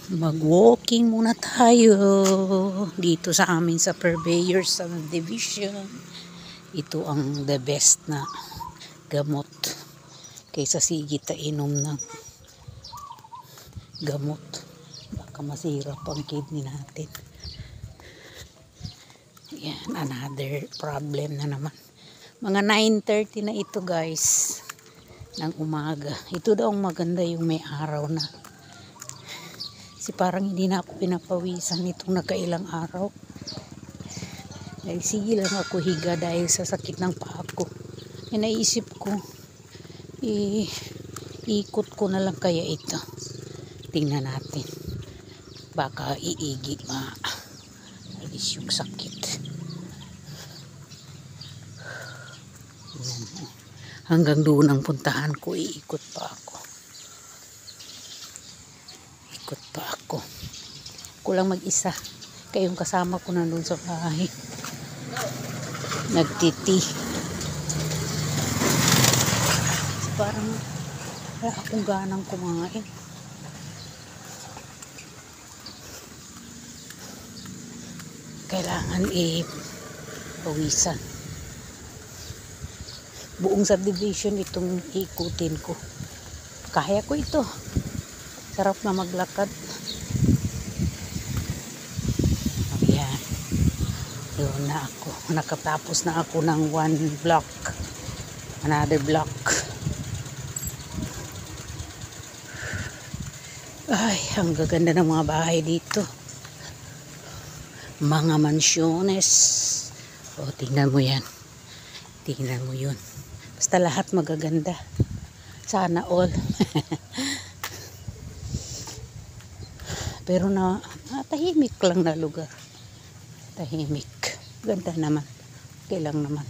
Mag-walking muna tayo dito sa amin sa Purveyor Subdivision. Ito ang the best na gamot kaysa sigit inom ng gamot. Baka masira pang kidney natin. Yan, another problem na naman. Mga 9:30 na ito guys ng umaga. Ito daw ang maganda yung may araw na. Kasi parang hindi na ako pinapawisan itong nakailang araw. Dahil sige lang ako higa dahil sa sakit ng paa ko. E naisip ko, ikot ko na lang kaya ito. Tingnan natin. Baka iigi alis yung sakit. Hanggang doon ang puntahan ko, iikot pa ako. Ikot pa ako. Ako lang mag-isa. Kayong kasama ko nandun sa bahay. Nagtiti. Parang wala akong ganang kumain. Kailangan pawisan. Buong subdivision itong ikutin ko. Kaya ko ito. Sarap na maglakad. Ayan. Doon na ako. Nakatapos na ako ng one block. Another block. Ay, ang gaganda ng mga bahay dito. Mga mansyones. O, tingnan mo yan. Tingnan mo yun. Basta lahat magaganda. Sana all. Pero tahimik lang na lugar. Tahimik. Ganda naman. Okay lang naman.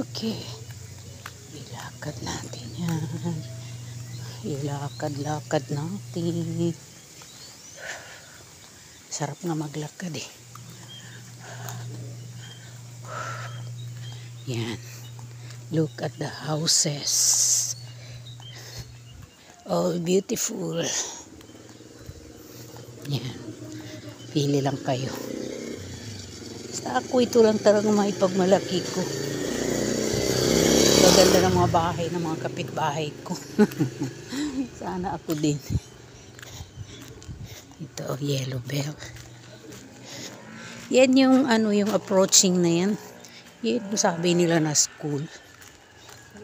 Okay. Ilakad natin yan. Ilakad-lakad natin. Sarap nga maglakad eh. Yan. Look at the houses. All beautiful. Yan. Pili lang kayo. Basta ako ito lang talagang maipagmalaki ko. Maganda ng mga bahay ng mga kapitbahay ko. Sana ako din. Ito, yellow bell. Yan yung yung approaching na yan. Yan sabi nila na school.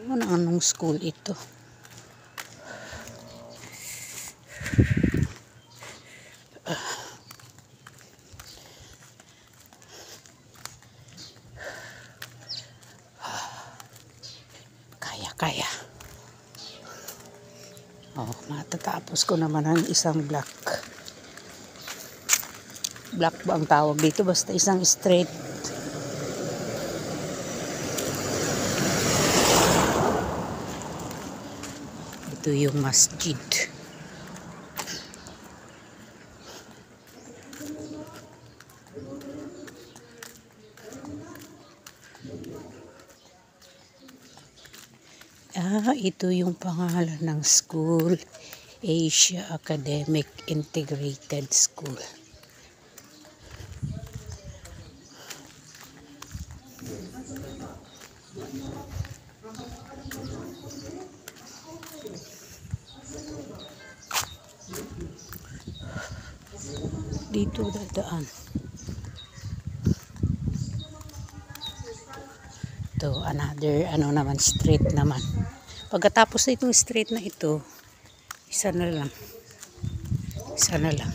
Anong school ito? Kaya. Matatapos ko naman ang isang block. Block ba ang tawag dito? Basta isang straight. Ito yung masjid. Ito yung pangalan ng school. Asia Academic Integrated School. Dito dadaan. Ito, another naman street naman. Pagkatapos na itong street na ito, isa na lang. Isa na lang.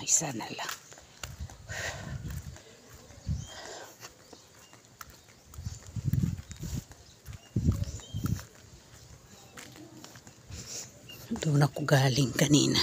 Isa na lang. Doon ako galing kanina.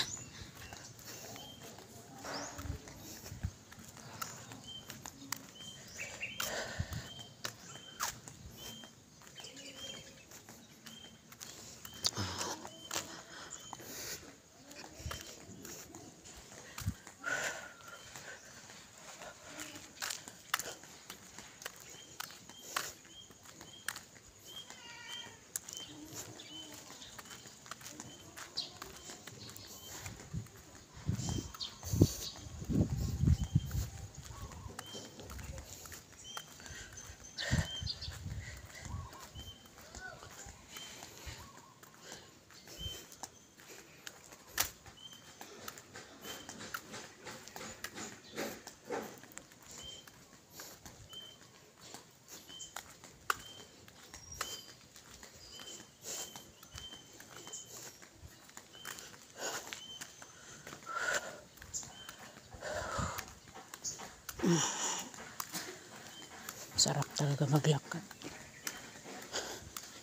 Sarap talaga maglakad.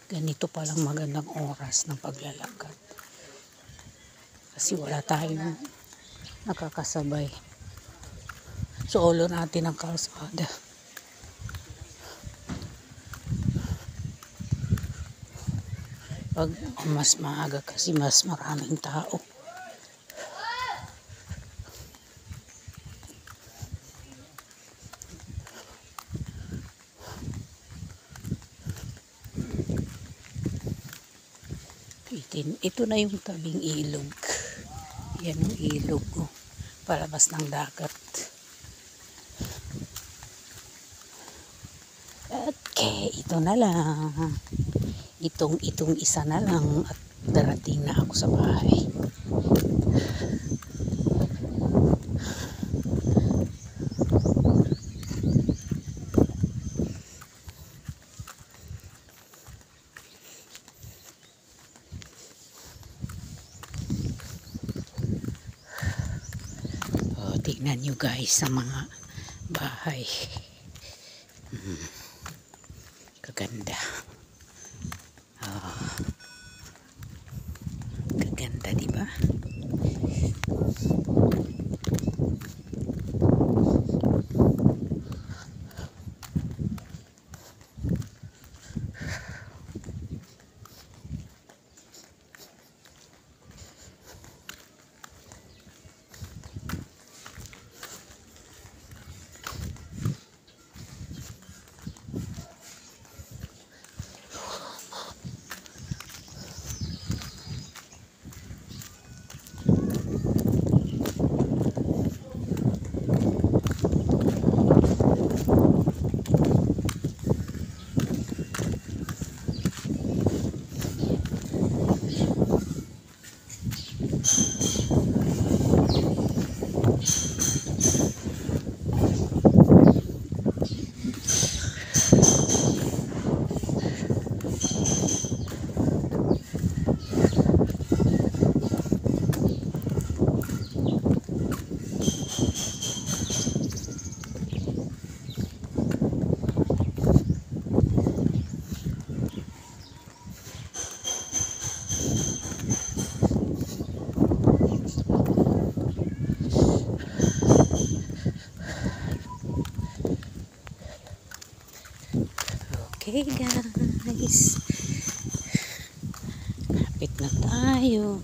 Ganito palang magandang oras ng paglalakad. Kasi wala tayong nakakasabay. Solo natin ang kalsada. Pag mas maaga kasi mas maraming tao. Ito na yung tabing ilog. Yan yung ilog palabas ng dagat. Okay, ito na lang. Itong isa na lang at darating na ako sa bahay. Tignan nyo guys sa mga bahay. Kaganda. Kaganda, di ba? Okay guys, kapit na tayo.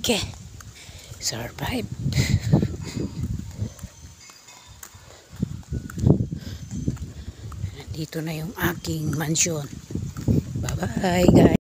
Okay, survive. Dito na yung aking mansyon. Bye bye guys.